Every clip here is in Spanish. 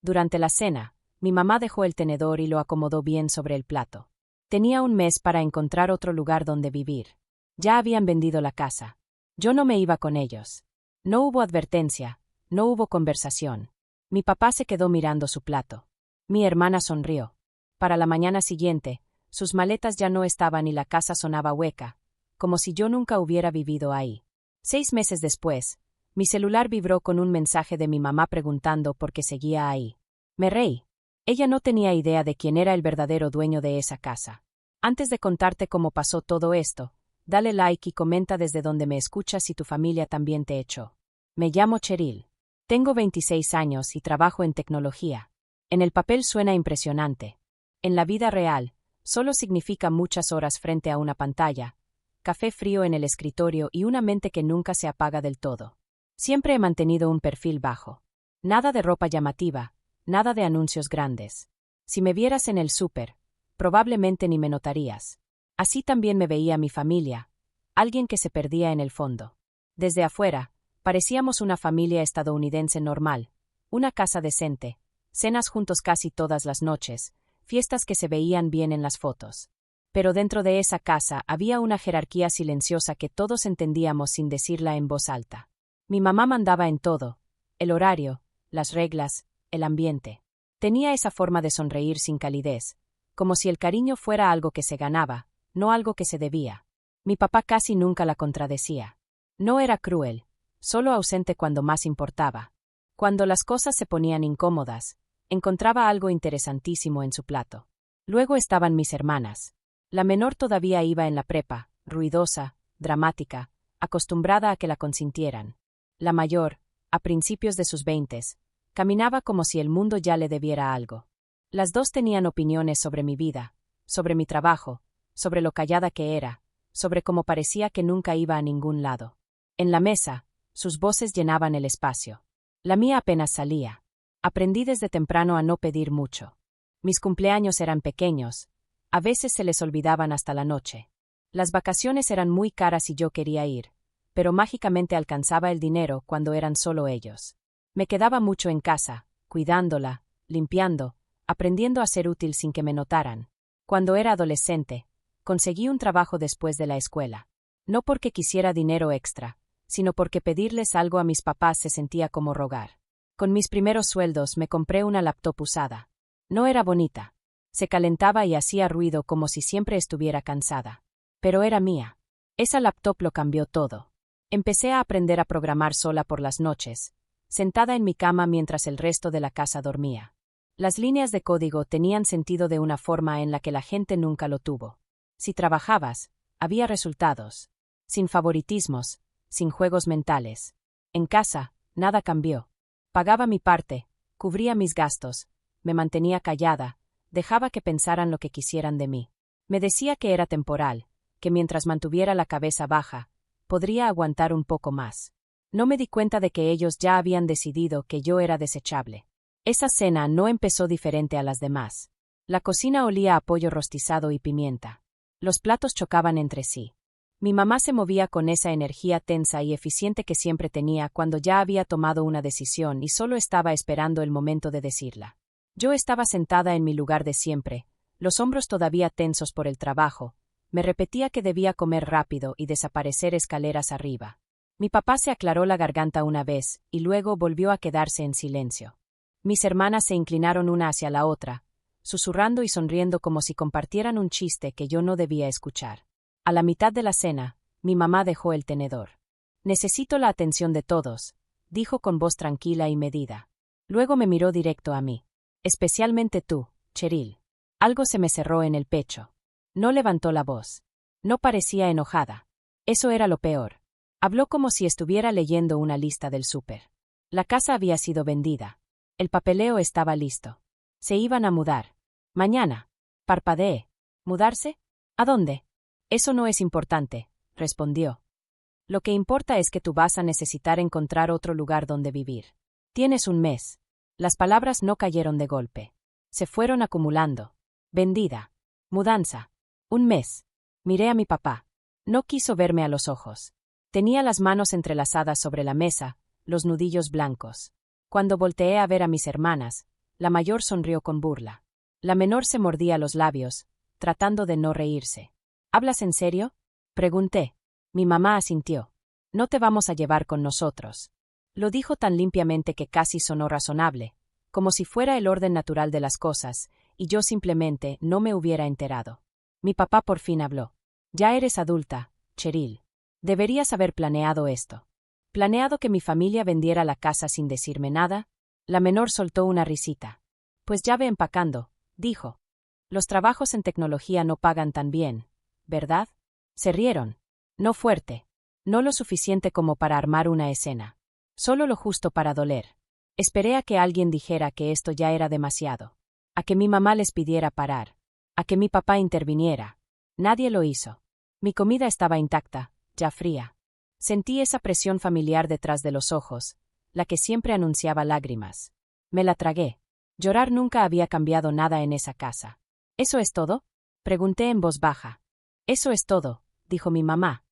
Durante la cena, mi mamá dejó el tenedor y lo acomodó bien sobre el plato. Tenía un mes para encontrar otro lugar donde vivir. Ya habían vendido la casa. Yo no me iba con ellos. No hubo advertencia, no hubo conversación. Mi papá se quedó mirando su plato. Mi hermana sonrió. Para la mañana siguiente, sus maletas ya no estaban y la casa sonaba hueca, como si yo nunca hubiera vivido ahí. 6 meses después, mi celular vibró con un mensaje de mi mamá preguntando por qué seguía ahí. Me reí. Ella no tenía idea de quién era el verdadero dueño de esa casa. Antes de contarte cómo pasó todo esto, dale like y comenta desde donde me escuchas si tu familia también te echó. Me llamo Cheryl. Tengo 26 años y trabajo en tecnología. En el papel suena impresionante. En la vida real, solo significa muchas horas frente a una pantalla, café frío en el escritorio y una mente que nunca se apaga del todo. Siempre he mantenido un perfil bajo. Nada de ropa llamativa, nada de anuncios grandes. Si me vieras en el súper, probablemente ni me notarías. Así también me veía mi familia, alguien que se perdía en el fondo. Desde afuera, parecíamos una familia estadounidense normal, una casa decente, cenas juntos casi todas las noches, fiestas que se veían bien en las fotos. Pero dentro de esa casa había una jerarquía silenciosa que todos entendíamos sin decirla en voz alta. Mi mamá mandaba en todo: el horario, las reglas, el ambiente. Tenía esa forma de sonreír sin calidez, como si el cariño fuera algo que se ganaba, no algo que se debía. Mi papá casi nunca la contradecía. No era cruel, solo ausente cuando más importaba. Cuando las cosas se ponían incómodas, encontraba algo interesantísimo en su plato. Luego estaban mis hermanas. La menor todavía iba en la prepa, ruidosa, dramática, acostumbrada a que la consintieran. La mayor, a principios de sus 20s, caminaba como si el mundo ya le debiera algo. Las dos tenían opiniones sobre mi vida, sobre mi trabajo, sobre lo callada que era, sobre cómo parecía que nunca iba a ningún lado. En la mesa, sus voces llenaban el espacio. La mía apenas salía. Aprendí desde temprano a no pedir mucho. Mis cumpleaños eran pequeños, a veces se les olvidaban hasta la noche. Las vacaciones eran muy caras y yo quería ir, pero mágicamente alcanzaba el dinero cuando eran solo ellos. Me quedaba mucho en casa, cuidándola, limpiando, aprendiendo a ser útil sin que me notaran. Cuando era adolescente, conseguí un trabajo después de la escuela. No porque quisiera dinero extra, sino porque pedirles algo a mis papás se sentía como rogar. Con mis primeros sueldos me compré una laptop usada. No era bonita. Se calentaba y hacía ruido como si siempre estuviera cansada. Pero era mía. Esa laptop lo cambió todo. Empecé a aprender a programar sola por las noches, sentada en mi cama mientras el resto de la casa dormía. Las líneas de código tenían sentido de una forma en la que la gente nunca lo tuvo. Si trabajabas, había resultados. Sin favoritismos, sin juegos mentales. En casa, nada cambió. Pagaba mi parte, cubría mis gastos, me mantenía callada, dejaba que pensaran lo que quisieran de mí. Me decía que era temporal, que mientras mantuviera la cabeza baja, podría aguantar un poco más. No me di cuenta de que ellos ya habían decidido que yo era desechable. Esa cena no empezó diferente a las demás. La cocina olía a pollo rostizado y pimienta. Los platos chocaban entre sí. Mi mamá se movía con esa energía tensa y eficiente que siempre tenía cuando ya había tomado una decisión y solo estaba esperando el momento de decirla. Yo estaba sentada en mi lugar de siempre, los hombros todavía tensos por el trabajo. Me repetía que debía comer rápido y desaparecer escaleras arriba. Mi papá se aclaró la garganta una vez y luego volvió a quedarse en silencio. Mis hermanas se inclinaron una hacia la otra, susurrando y sonriendo como si compartieran un chiste que yo no debía escuchar. A la mitad de la cena, mi mamá dejó el tenedor. «Necesito la atención de todos», dijo con voz tranquila y medida. Luego me miró directo a mí. «Especialmente tú, Cheryl». Algo se me cerró en el pecho. No levantó la voz. No parecía enojada. Eso era lo peor. Habló como si estuviera leyendo una lista del súper. La casa había sido vendida. El papeleo estaba listo. Se iban a mudar. Mañana. Parpadeé. ¿Mudarse? ¿A dónde? Eso no es importante, respondió. Lo que importa es que tú vas a necesitar encontrar otro lugar donde vivir. Tienes un mes. Las palabras no cayeron de golpe. Se fueron acumulando. Vendida. Mudanza. Un mes. Miré a mi papá. No quiso verme a los ojos. Tenía las manos entrelazadas sobre la mesa, los nudillos blancos. Cuando volteé a ver a mis hermanas, La mayor sonrió con burla. La menor se mordía los labios, tratando de no reírse. ¿Hablas en serio?, pregunté. Mi mamá asintió. No te vamos a llevar con nosotros. Lo dijo tan limpiamente que casi sonó razonable, como si fuera el orden natural de las cosas, y yo simplemente no me hubiera enterado. Mi papá por fin habló. Ya eres adulta, Cheryl. Deberías haber planeado esto. ¿Planeado que mi familia vendiera la casa sin decirme nada? La menor soltó una risita. Pues ya ve empacando, dijo. Los trabajos en tecnología no pagan tan bien, ¿verdad? Se rieron. No fuerte. No lo suficiente como para armar una escena. Solo lo justo para doler. Esperé a que alguien dijera que esto ya era demasiado. A que mi mamá les pidiera parar. A que mi papá interviniera. Nadie lo hizo. Mi comida estaba intacta, ya fría. Sentí esa presión familiar detrás de los ojos, la que siempre anunciaba lágrimas. Me la tragué. Llorar nunca había cambiado nada en esa casa. ¿Eso es todo?, pregunté en voz baja. Eso es todo, dijo mi mamá.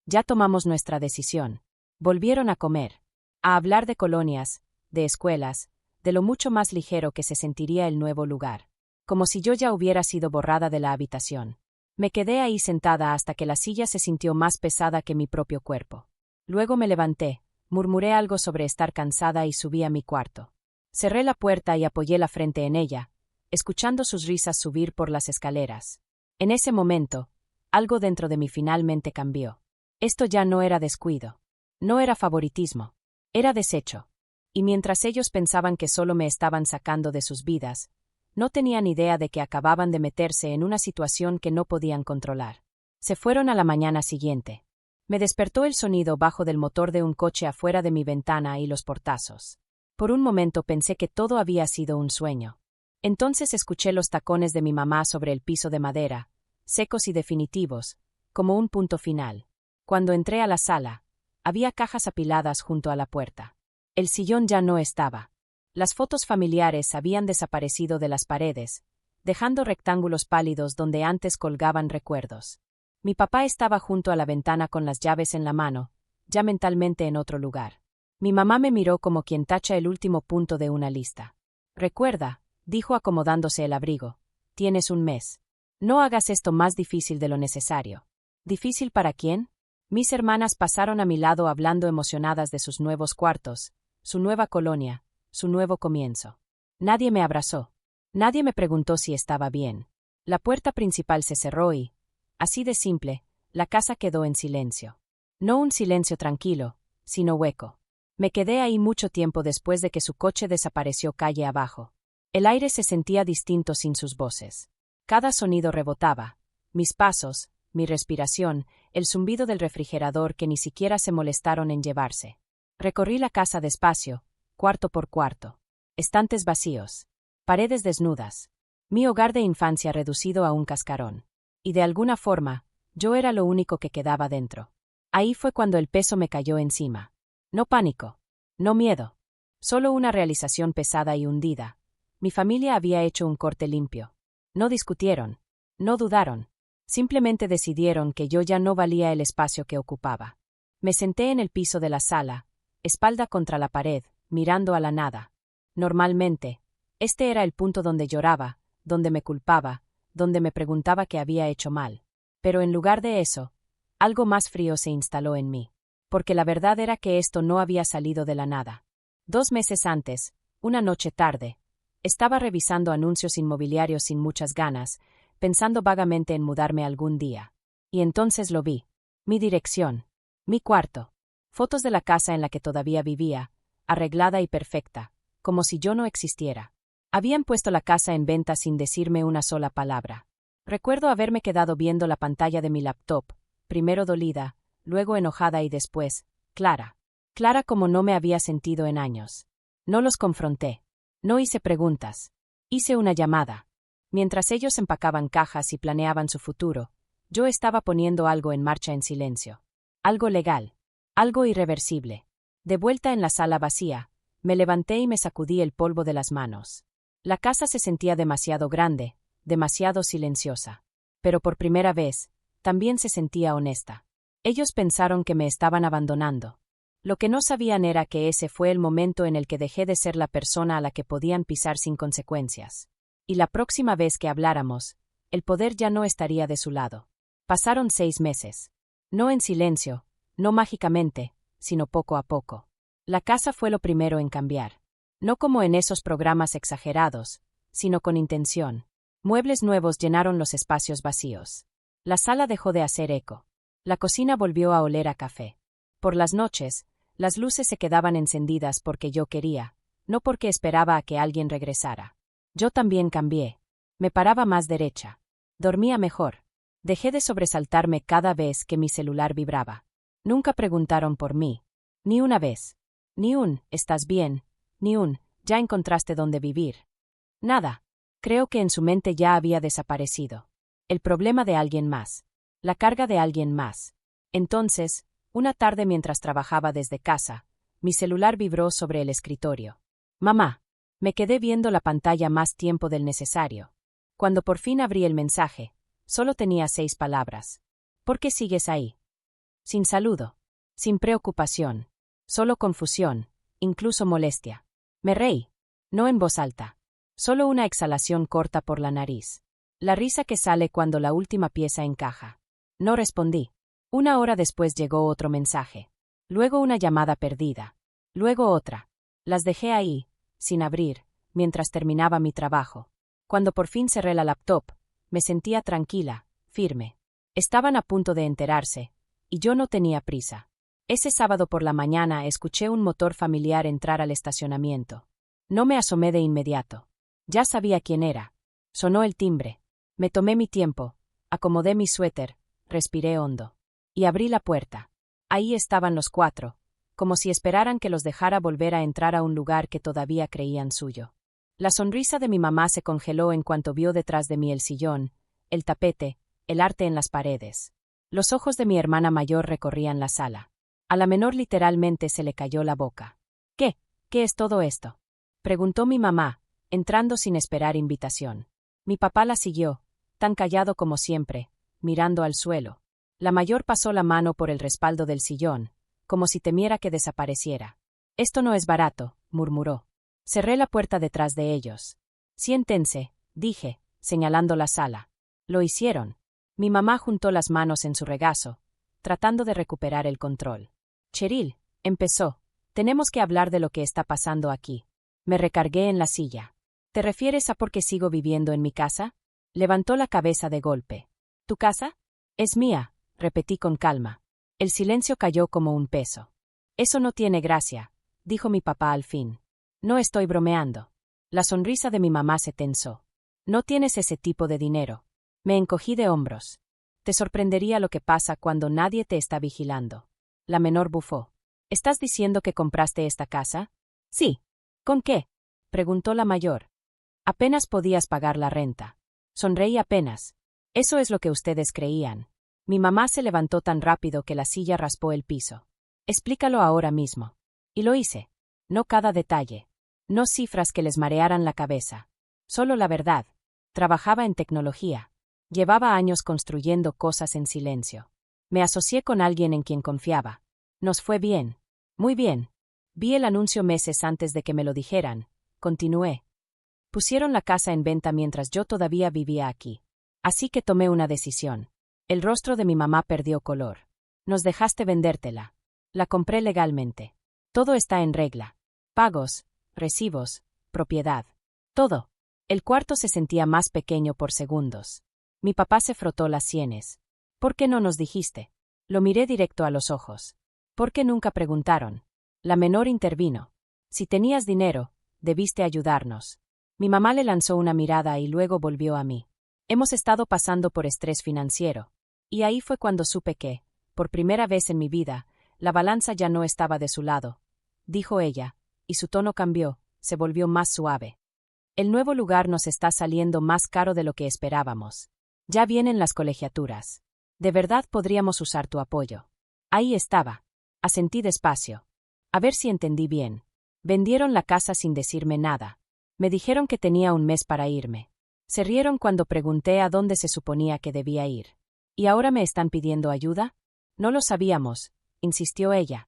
Ya tomamos nuestra decisión. Volvieron a comer. A hablar de colonias, de escuelas, de lo mucho más ligero que se sentiría el nuevo lugar. Como si yo ya hubiera sido borrada de la habitación. Me quedé ahí sentada hasta que la silla se sintió más pesada que mi propio cuerpo. Luego me levanté, murmuré algo sobre estar cansada y subí a mi cuarto. Cerré la puerta y apoyé la frente en ella, escuchando sus risas subir por las escaleras. En ese momento, algo dentro de mí finalmente cambió. Esto ya no era descuido. No era favoritismo. Era desecho. Y mientras ellos pensaban que solo me estaban sacando de sus vidas, no tenían idea de que acababan de meterse en una situación que no podían controlar. Se fueron a la mañana siguiente. Me despertó el sonido bajo del motor de un coche afuera de mi ventana y los portazos. Por un momento pensé que todo había sido un sueño. Entonces escuché los tacones de mi mamá sobre el piso de madera, secos y definitivos, como un punto final. Cuando entré a la sala, había cajas apiladas junto a la puerta. El sillón ya no estaba. Las fotos familiares habían desaparecido de las paredes, dejando rectángulos pálidos donde antes colgaban recuerdos. Mi papá estaba junto a la ventana con las llaves en la mano, ya mentalmente en otro lugar. Mi mamá me miró como quien tacha el último punto de una lista. Recuerda, dijo acomodándose el abrigo, tienes un mes. No hagas esto más difícil de lo necesario. ¿Difícil para quién? Mis hermanas pasaron a mi lado hablando emocionadas de sus nuevos cuartos, su nueva colonia, su nuevo comienzo. Nadie me abrazó. Nadie me preguntó si estaba bien. La puerta principal se cerró y, así de simple, la casa quedó en silencio. No un silencio tranquilo, sino hueco. Me quedé ahí mucho tiempo después de que su coche desapareció calle abajo. El aire se sentía distinto sin sus voces. Cada sonido rebotaba. Mis pasos, mi respiración, el zumbido del refrigerador que ni siquiera se molestaron en llevarse. Recorrí la casa despacio, cuarto por cuarto. Estantes vacíos. Paredes desnudas. Mi hogar de infancia reducido a un cascarón. Y de alguna forma, yo era lo único que quedaba dentro. Ahí fue cuando el peso me cayó encima. No pánico. No miedo. Solo una realización pesada y hundida. Mi familia había hecho un corte limpio. No discutieron. No dudaron. Simplemente decidieron que yo ya no valía el espacio que ocupaba. Me senté en el piso de la sala, espalda contra la pared, mirando a la nada. Normalmente, este era el punto donde lloraba, donde me culpaba, donde me preguntaba qué había hecho mal. Pero en lugar de eso, algo más frío se instaló en mí. Porque la verdad era que esto no había salido de la nada. 2 meses antes, una noche tarde, estaba revisando anuncios inmobiliarios sin muchas ganas, pensando vagamente en mudarme algún día. Y entonces lo vi. Mi dirección. Mi cuarto. Fotos de la casa en la que todavía vivía, arreglada y perfecta, como si yo no existiera. Habían puesto la casa en venta sin decirme una sola palabra. Recuerdo haberme quedado viendo la pantalla de mi laptop, primero dolida, luego enojada y después, clara. Clara como no me había sentido en años. No los confronté. No hice preguntas. Hice una llamada. Mientras ellos empacaban cajas y planeaban su futuro, yo estaba poniendo algo en marcha en silencio. Algo legal. Algo irreversible. De vuelta en la sala vacía, me levanté y me sacudí el polvo de las manos. La casa se sentía demasiado grande, demasiado silenciosa. Pero por primera vez, también se sentía honesta. Ellos pensaron que me estaban abandonando. Lo que no sabían era que ese fue el momento en el que dejé de ser la persona a la que podían pisar sin consecuencias. Y la próxima vez que habláramos, el poder ya no estaría de su lado. Pasaron 6 meses. No en silencio, no mágicamente, sino poco a poco. La casa fue lo primero en cambiar. No como en esos programas exagerados, sino con intención. Muebles nuevos llenaron los espacios vacíos. La sala dejó de hacer eco. La cocina volvió a oler a café. Por las noches, las luces se quedaban encendidas porque yo quería, no porque esperaba a que alguien regresara. Yo también cambié. Me paraba más derecha. Dormía mejor. Dejé de sobresaltarme cada vez que mi celular vibraba. Nunca preguntaron por mí. Ni una vez. Ni un «¿estás bien?», ni un «¿ya encontraste dónde vivir?». Nada. Creo que en su mente ya había desaparecido. El problema de alguien más. La carga de alguien más. Entonces, una tarde mientras trabajaba desde casa, mi celular vibró sobre el escritorio. «Mamá». Me quedé viendo la pantalla más tiempo del necesario. Cuando por fin abrí el mensaje, solo tenía 6 palabras. «¿Por qué sigues ahí?». Sin saludo. Sin preocupación. Solo confusión, incluso molestia. Me reí. No en voz alta. Solo una exhalación corta por la nariz. La risa que sale cuando la última pieza encaja. No respondí. 1 hora después llegó otro mensaje. Luego una llamada perdida. Luego otra. Las dejé ahí, sin abrir, mientras terminaba mi trabajo. Cuando por fin cerré la laptop, me sentía tranquila, firme. Estaban a punto de enterarse, y yo no tenía prisa. Ese sábado por la mañana escuché un motor familiar entrar al estacionamiento. No me asomé de inmediato. Ya sabía quién era. Sonó el timbre. Me tomé mi tiempo, acomodé mi suéter, respiré hondo. Y abrí la puerta. Ahí estaban los 4, como si esperaran que los dejara volver a entrar a un lugar que todavía creían suyo. La sonrisa de mi mamá se congeló en cuanto vio detrás de mí el sillón, el tapete, el arte en las paredes. Los ojos de mi hermana mayor recorrían la sala. A la menor literalmente se le cayó la boca. «¿Qué? ¿Qué es todo esto?», preguntó mi mamá, entrando sin esperar invitación. Mi papá la siguió, tan callado como siempre, mirando al suelo. La mayor pasó la mano por el respaldo del sillón, como si temiera que desapareciera. «Esto no es barato», murmuró. Cerré la puerta detrás de ellos. «Siéntense», dije, señalando la sala. Lo hicieron. Mi mamá juntó las manos en su regazo, tratando de recuperar el control. «Cheryl», empezó, «tenemos que hablar de lo que está pasando aquí». Me recargué en la silla. «¿Te refieres a por qué sigo viviendo en mi casa?». Levantó la cabeza de golpe. «¿Tu casa?». «Es mía», repetí con calma. El silencio cayó como un peso. «Eso no tiene gracia», dijo mi papá al fin. «No estoy bromeando». La sonrisa de mi mamá se tensó. «No tienes ese tipo de dinero». Me encogí de hombros. «Te sorprendería lo que pasa cuando nadie te está vigilando». La menor bufó. «¿Estás diciendo que compraste esta casa?». «Sí». «¿Con qué?», preguntó la mayor. «Apenas podías pagar la renta». Sonreí apenas. «Eso es lo que ustedes creían». Mi mamá se levantó tan rápido que la silla raspó el piso. «Explícalo ahora mismo». Y lo hice. No cada detalle. No cifras que les marearan la cabeza. Solo la verdad. Trabajaba en tecnología. Llevaba años construyendo cosas en silencio. Me asocié con alguien en quien confiaba. Nos fue bien. Muy bien. Vi el anuncio meses antes de que me lo dijeran. Continué. Pusieron la casa en venta mientras yo todavía vivía aquí. Así que tomé una decisión. El rostro de mi mamá perdió color. «Nos dejaste vendértela». «La compré legalmente». «Todo está en regla. Pagos, recibos, propiedad. Todo». El cuarto se sentía más pequeño por segundos. Mi papá se frotó las sienes. «¿Por qué no nos dijiste?». Lo miré directo a los ojos. «¿Por qué nunca preguntaron?». La menor intervino. «Si tenías dinero, debiste ayudarnos». Mi mamá le lanzó una mirada y luego volvió a mí. «Hemos estado pasando por estrés financiero». Y ahí fue cuando supe que, por primera vez en mi vida, la balanza ya no estaba de su lado, dijo ella, y su tono cambió, se volvió más suave. «El nuevo lugar nos está saliendo más caro de lo que esperábamos. Ya vienen las colegiaturas. De verdad podríamos usar tu apoyo». Ahí estaba. Asentí despacio. A ver si entendí bien. Vendieron la casa sin decirme nada. Me dijeron que tenía un mes para irme. Se rieron cuando pregunté a dónde se suponía que debía ir. «¿Y ahora me están pidiendo ayuda?». «No lo sabíamos», insistió ella.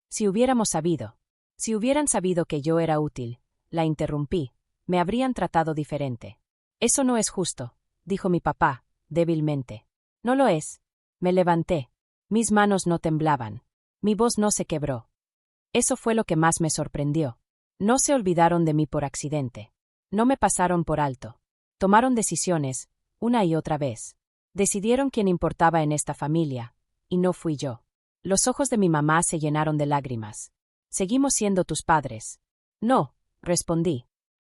Si hubiéramos sabido. Si hubieran sabido que yo era útil, la interrumpí, me habrían tratado diferente. Eso no es justo, dijo mi papá, débilmente. No lo es. Me levanté. Mis manos no temblaban. Mi voz no se quebró. Eso fue lo que más me sorprendió. No se olvidaron de mí por accidente. No me pasaron por alto. Tomaron decisiones, una y otra vez. Decidieron quién importaba en esta familia, y no fui yo. Los ojos de mi mamá se llenaron de lágrimas. Seguimos siendo tus padres. No, respondí.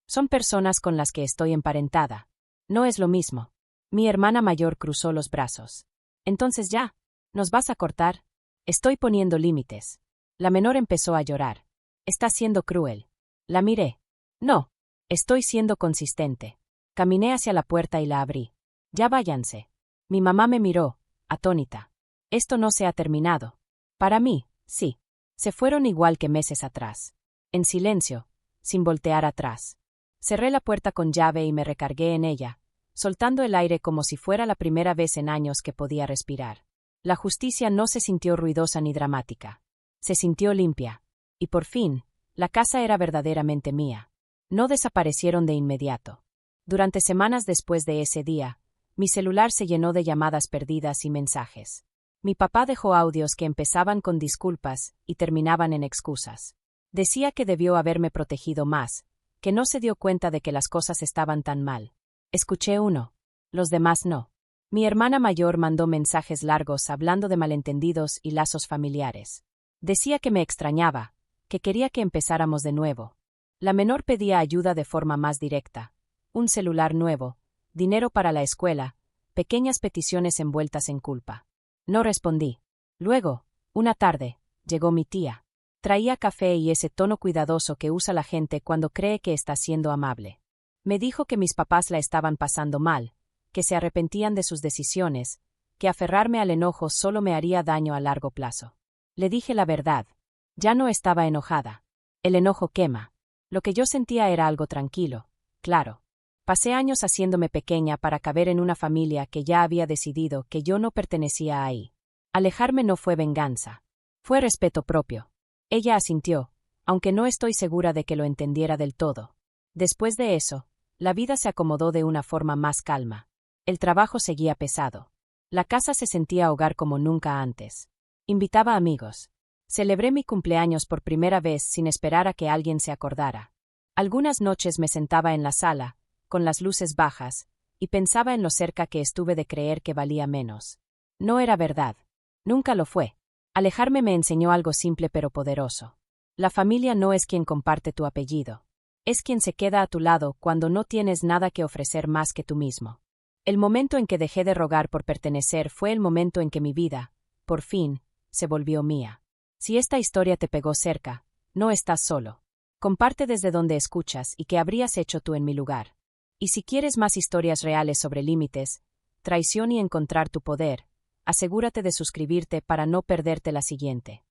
Son personas con las que estoy emparentada. No es lo mismo. Mi hermana mayor cruzó los brazos. Entonces ya, ¿nos vas a cortar? Estoy poniendo límites. La menor empezó a llorar. Estás siendo cruel. La miré. No, estoy siendo consistente. Caminé hacia la puerta y la abrí. Ya váyanse. Mi mamá me miró, atónita. Esto no se ha terminado. Para mí, sí. Se fueron igual que meses atrás. En silencio, sin voltear atrás. Cerré la puerta con llave y me recargué en ella, soltando el aire como si fuera la primera vez en años que podía respirar. La justicia no se sintió ruidosa ni dramática. Se sintió limpia. Y por fin, la casa era verdaderamente mía. No desaparecieron de inmediato. Durante semanas después de ese día, mi celular se llenó de llamadas perdidas y mensajes. Mi papá dejó audios que empezaban con disculpas y terminaban en excusas. Decía que debió haberme protegido más, que no se dio cuenta de que las cosas estaban tan mal. Escuché uno. Los demás no. Mi hermana mayor mandó mensajes largos hablando de malentendidos y lazos familiares. Decía que me extrañaba, que quería que empezáramos de nuevo. La menor pedía ayuda de forma más directa. Un celular nuevo, dinero para la escuela, pequeñas peticiones envueltas en culpa. No respondí. Luego, una tarde, llegó mi tía. Traía café y ese tono cuidadoso que usa la gente cuando cree que está siendo amable. Me dijo que mis papás la estaban pasando mal, que se arrepentían de sus decisiones, que aferrarme al enojo solo me haría daño a largo plazo. Le dije la verdad. Ya no estaba enojada. El enojo quema. Lo que yo sentía era algo tranquilo, claro. Pasé años haciéndome pequeña para caber en una familia que ya había decidido que yo no pertenecía ahí. Alejarme no fue venganza. Fue respeto propio. Ella asintió, aunque no estoy segura de que lo entendiera del todo. Después de eso, la vida se acomodó de una forma más calma. El trabajo seguía pesado. La casa se sentía hogar como nunca antes. Invitaba amigos. Celebré mi cumpleaños por primera vez sin esperar a que alguien se acordara. Algunas noches me sentaba en la sala, con las luces bajas, y pensaba en lo cerca que estuve de creer que valía menos. No era verdad. Nunca lo fue. Alejarme me enseñó algo simple pero poderoso. La familia no es quien comparte tu apellido. Es quien se queda a tu lado cuando no tienes nada que ofrecer más que tú mismo. El momento en que dejé de rogar por pertenecer fue el momento en que mi vida, por fin, se volvió mía. Si esta historia te pegó cerca, no estás solo. Comparte desde donde escuchas y qué habrías hecho tú en mi lugar. Y si quieres más historias reales sobre límites, traición y encontrar tu poder, asegúrate de suscribirte para no perderte la siguiente.